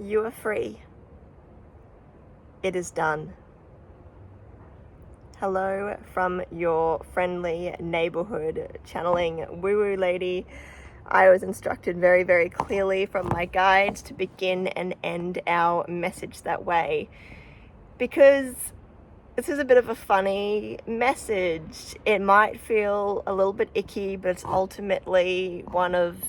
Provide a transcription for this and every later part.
You are free. It is done. Hello from your friendly neighborhood channeling woo-woo lady. I was instructed very, very clearly from my guides to begin and end our message that way, because this is a bit of a funny message. It might feel a little bit icky, but it's ultimately one of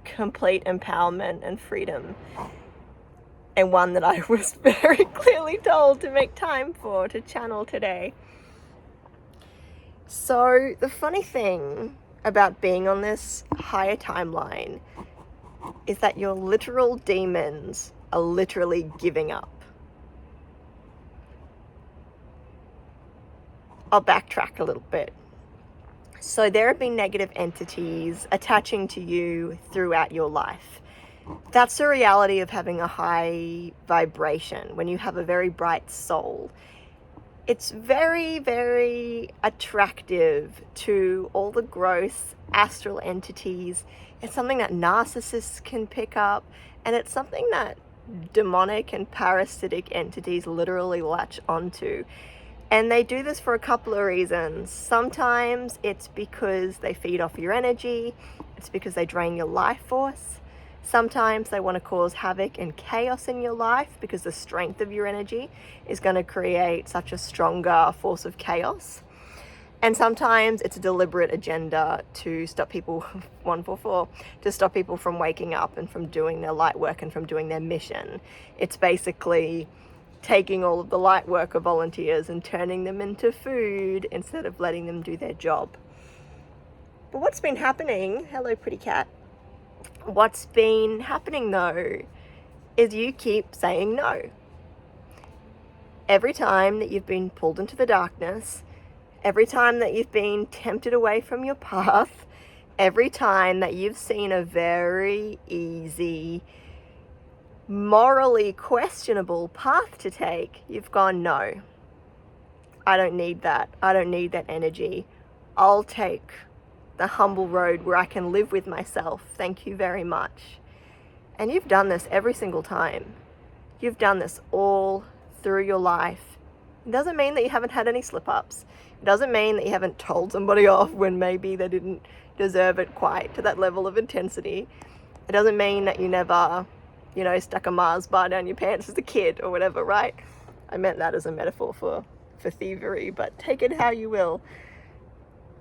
complete empowerment and freedom, and one that I was very clearly told to make time for, to channel today. So the funny thing about being on this higher timeline is that your literal demons are literally giving up. I'll backtrack a little bit. So there have been negative entities attaching to you throughout your life. That's the reality of having a high vibration. When you have a very bright soul, it's very, very attractive to all the gross astral entities. It's something that narcissists can pick up, and it's something that demonic and parasitic entities literally latch onto. And they do this for a couple of reasons. Sometimes it's because they feed off your energy. It's because they drain your life force. Sometimes they want to cause havoc and chaos in your life because the strength of your energy is going to create such a stronger force of chaos. And sometimes it's a deliberate agenda to stop people, 144, to stop people from waking up and from doing their light work and from doing their mission. It's basically taking all of the light worker volunteers and turning them into food instead of letting them do their job. But what's been happening, hello pretty cat, what's been happening though is you keep saying no. Every time that you've been pulled into the darkness, every time that you've been tempted away from your path, every time that you've seen a very easy, morally questionable path to take, you've gone, no, I don't need that. I don't need that energy. I'll take the humble road where I can live with myself. Thank you very much. And you've done this every single time. You've done this all through your life. It doesn't mean that you haven't had any slip-ups. It doesn't mean that you haven't told somebody off when maybe they didn't deserve it quite to that level of intensity. It doesn't mean that you never, stuck a Mars bar down your pants as a kid or whatever, right? I meant that as a metaphor for thievery, but take it how you will.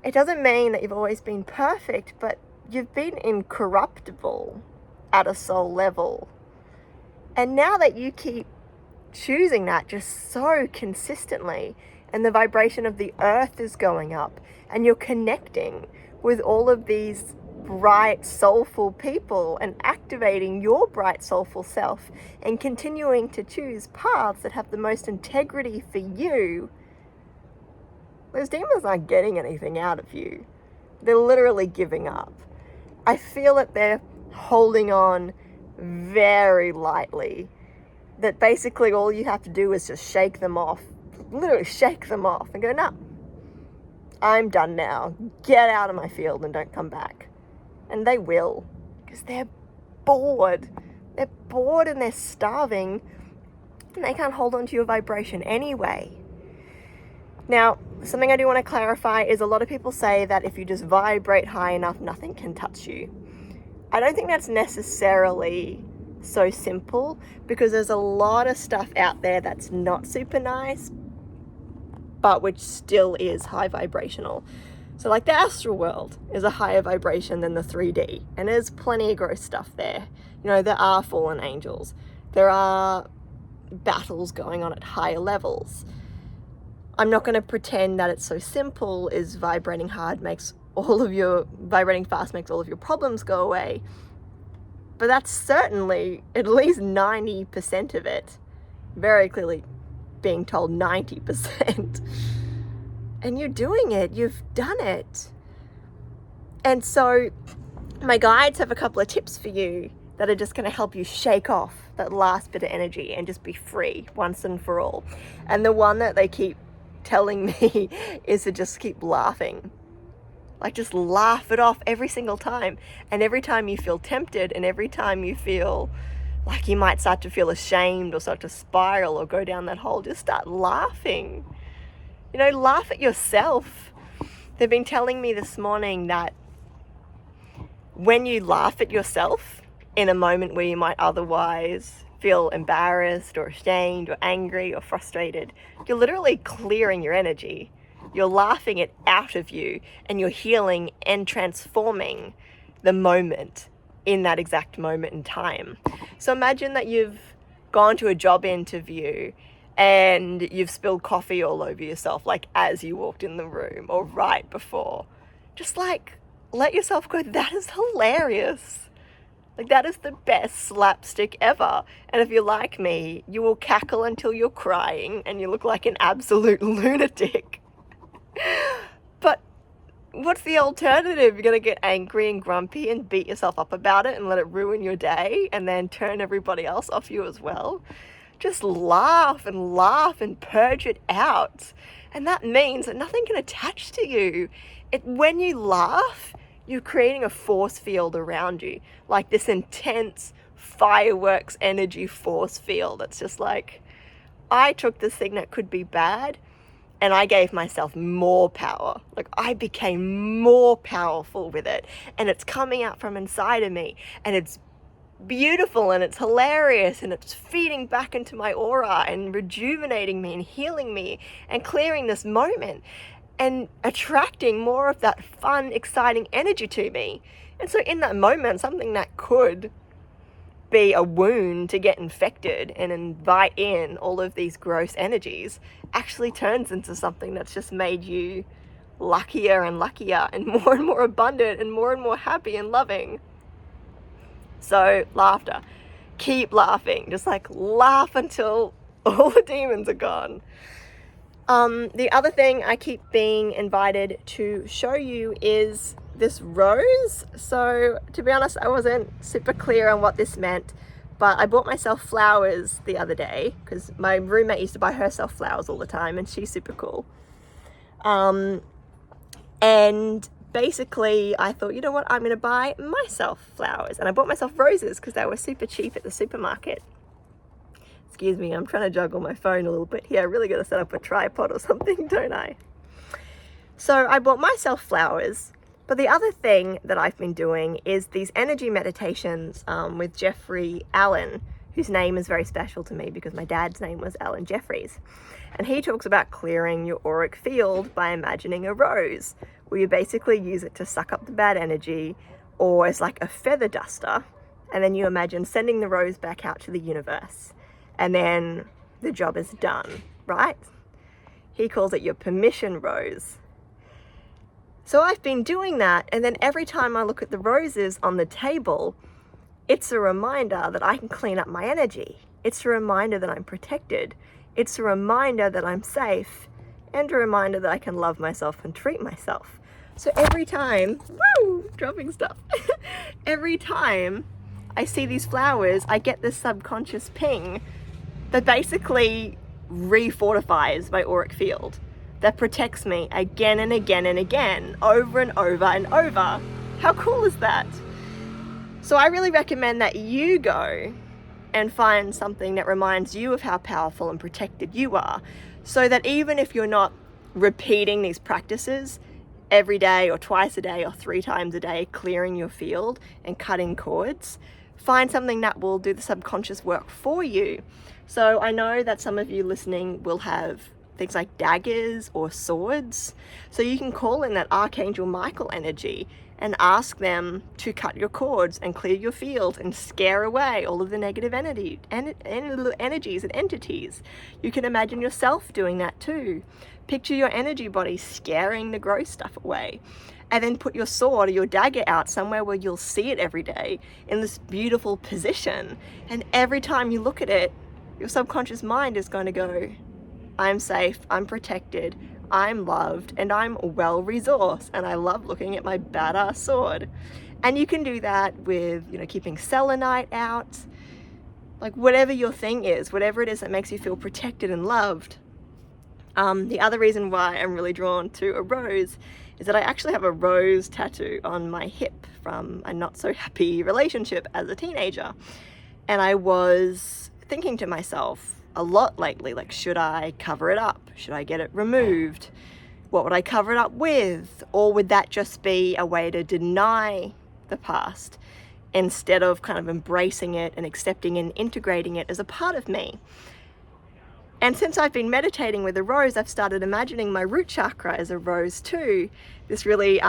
It doesn't mean that you've always been perfect, but you've been incorruptible at a soul level. And now that you keep choosing that just so consistently, and the vibration of the earth is going up, and you're connecting with all of these bright, soulful people and activating your bright, soulful self and continuing to choose paths that have the most integrity for you, those demons aren't getting anything out of you. They're literally giving up. I feel that they're holding on very lightly, that basically all you have to do is just shake them off, literally shake them off and go, no, I'm done now. Get out of my field and don't come back. And they will, because they're bored. They're bored and they're starving, and they can't hold on to your vibration anyway. Now, something I do want to clarify is a lot of people say that if you just vibrate high enough, nothing can touch you. I don't think that's necessarily so simple, because there's a lot of stuff out there that's not super nice, but which still is high vibrational. So like the astral world is a higher vibration than the 3D, and there's plenty of gross stuff there. There are fallen angels. There are battles going on at higher levels. I'm not going to pretend that it's so simple as vibrating fast makes all of your problems go away. But that's certainly at least 90% of it. Very clearly being told 90%. And you're doing it. You've done it. And so my guides have a couple of tips for you that are just going to help you shake off that last bit of energy and just be free once and for all. And the one that they keep telling me is to just keep laughing. Like, just laugh it off every single time. And every time you feel tempted and every time you feel like you might start to feel ashamed or start to spiral or go down that hole, just start laughing. You know, laugh at yourself. They've been telling me this morning that when you laugh at yourself in a moment where you might otherwise feel embarrassed or ashamed or angry or frustrated, you're literally clearing your energy. You're laughing it out of you, and you're healing and transforming the moment in that exact moment in time. So imagine that you've gone to a job interview and you've spilled coffee all over yourself, like as you walked in the room or right before. Just like let yourself go, that is hilarious. Like, that is the best slapstick ever. And if you're like me, you will cackle until you're crying and you look like an absolute lunatic. But what's the alternative? You're going to get angry and grumpy and beat yourself up about it and let it ruin your day and then turn everybody else off you as well. Just laugh and purge it out. And that means that nothing can attach to you. When you laugh, you're creating a force field around you, like this intense fireworks energy force field. It's just like, I took this thing that could be bad and I gave myself more power. Like, I became more powerful with it, and it's coming out from inside of me, and it's beautiful and it's hilarious and it's feeding back into my aura and rejuvenating me and healing me and clearing this moment and attracting more of that fun, exciting energy to me. And so in that moment, something that could be a wound to get infected and invite in all of these gross energies actually turns into something that's just made you luckier and luckier and more abundant and more happy and loving. So laughter. Keep laughing. Just like laugh until all the demons are gone. The other thing I keep being invited to show you is this rose. So to be honest, I wasn't super clear on what this meant, but I bought myself flowers the other day because my roommate used to buy herself flowers all the time and she's super cool. And basically I thought, you know what, I'm going to buy myself flowers. And I bought myself roses because they were super cheap at the supermarket. Excuse me, I'm trying to juggle my phone a little bit here. I really got to set up a tripod or something, don't I? So I bought myself flowers. But the other thing that I've been doing is these energy meditations with Jeffrey Allen, whose name is very special to me because my dad's name was Alan Jeffries. And he talks about clearing your auric field by imagining a rose, where you basically use it to suck up the bad energy, or as like a feather duster. And then you imagine sending the rose back out to the universe. And then the job is done, right? He calls it your permission rose. So I've been doing that, and then every time I look at the roses on the table, it's a reminder that I can clean up my energy. It's a reminder that I'm protected. It's a reminder that I'm safe, and a reminder that I can love myself and treat myself. So every time, dropping stuff. Every time I see these flowers, I get this subconscious ping that basically refortifies my auric field, that protects me again and again and again, over and over and over. How cool is that? So I really recommend that you go and find something that reminds you of how powerful and protected you are, so that even if you're not repeating these practices every day or twice a day or 3 times a day, clearing your field and cutting cords, find something that will do the subconscious work for you. So I know that some of you listening will have things like daggers or swords. So you can call in that Archangel Michael energy and ask them to cut your cords and clear your field and scare away all of the negative energies and entities. You can imagine yourself doing that too. Picture your energy body scaring the gross stuff away. And then put your sword or your dagger out somewhere where you'll see it every day in this beautiful position. And every time you look at it, your subconscious mind is going to go, I'm safe, I'm protected, I'm loved, and I'm well-resourced, and I love looking at my badass sword. And you can do that with, keeping selenite out, like whatever your thing is, whatever it is that makes you feel protected and loved. The other reason why I'm really drawn to a rose is that I actually have a rose tattoo on my hip from a not so happy relationship as a teenager. And I was thinking to myself a lot lately, like, should I cover it up? Should I get it removed? What would I cover it up with? Or would that just be a way to deny the past instead of kind of embracing it and accepting and integrating it as a part of me? And since I've been meditating with a rose, I've started imagining my root chakra as a rose too. This really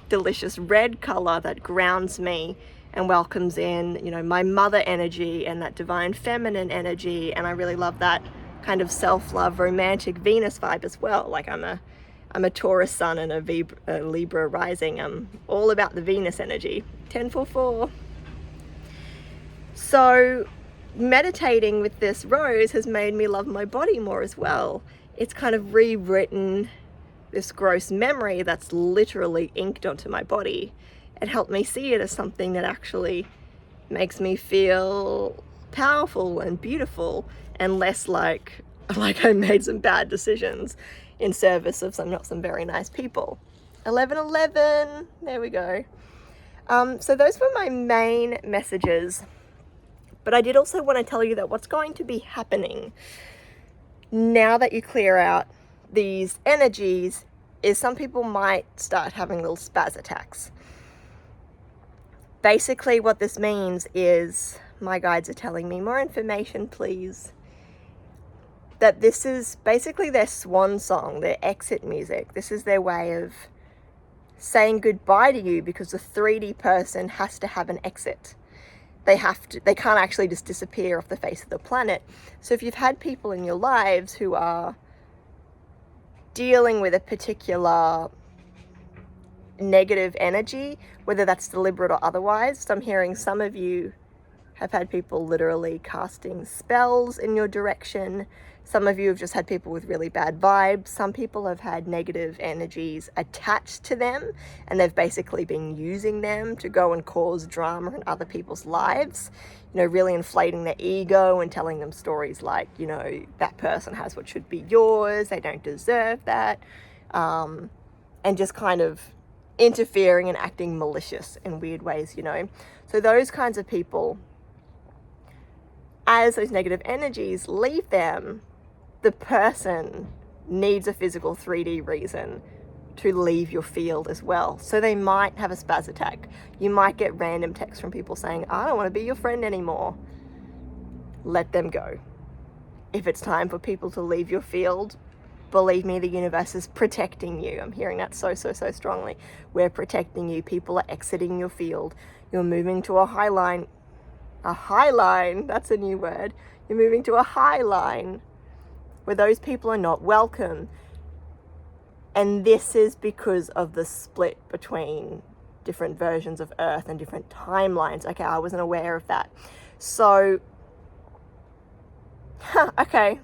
delicious red color that grounds me and welcomes in, you know, my mother energy and that divine feminine energy. And I really love that kind of self-love, romantic Venus vibe as well. Like I'm a Taurus sun and a Libra rising. I'm all about the Venus energy. 10-4-4. So meditating with this rose has made me love my body more as well. It's kind of rewritten this gross memory that's literally inked onto my body and helped me see it as something that actually makes me feel powerful and beautiful and less like I made some bad decisions in service of not some very nice people. 11-11, there we go. So those were my main messages. But I did also want to tell you that what's going to be happening now that you clear out these energies is some people might start having little spaz attacks. Basically what this means is, my guides are telling me, more information please, that this is basically their swan song, their exit music. This is their way of saying goodbye to you, because the 3D person has to have an exit. They can't actually just disappear off the face of the planet. So if you've had people in your lives who are dealing with a particular negative energy, whether that's deliberate or otherwise, so I'm hearing some of you have had people literally casting spells in your direction. Some of you have just had people with really bad vibes. Some people have had negative energies attached to them, and they've basically been using them to go and cause drama in other people's lives, you know, really inflating their ego and telling them stories like, you know, that person has what should be yours, they don't deserve that, and just kind of interfering and acting malicious in weird ways, you know. So those kinds of people, as those negative energies leave them, the person needs a physical 3D reason to leave your field as well. So they might have a spaz attack. You might get random texts from people saying, I don't want to be your friend anymore. Let them go. If it's time for people to leave your field, believe me, the universe is protecting you. I'm hearing that so strongly. We're protecting you. People are exiting your field. You're moving to a high line. A high line, that's a new word. You're moving to a high line where those people are not welcome. And this is because of the split between different versions of Earth and different timelines. Okay, I wasn't aware of that. So, okay.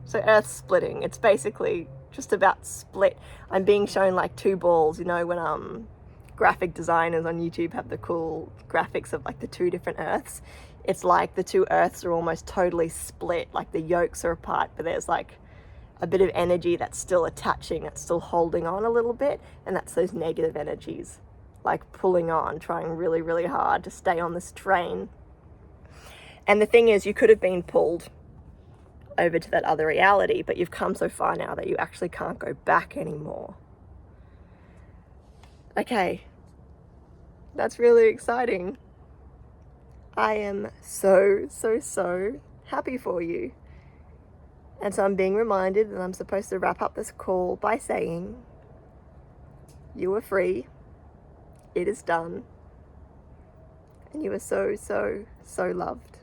So Earth's splitting. It's basically just about split. I'm being shown like two balls, you know, when graphic designers on YouTube have the cool graphics of like the two different Earths. It's like the two Earths are almost totally split, like the yolks are apart, but there's like a bit of energy that's still attaching, that's still holding on a little bit, and that's those negative energies, like pulling on, trying really hard to stay on this train. And the thing is, you could have been pulled over to that other reality, but you've come so far now that you actually can't go back anymore. Okay, that's really exciting. I am so happy for you. And so I'm being reminded that I'm supposed to wrap up this call by saying, you are free, it is done, and you are so loved.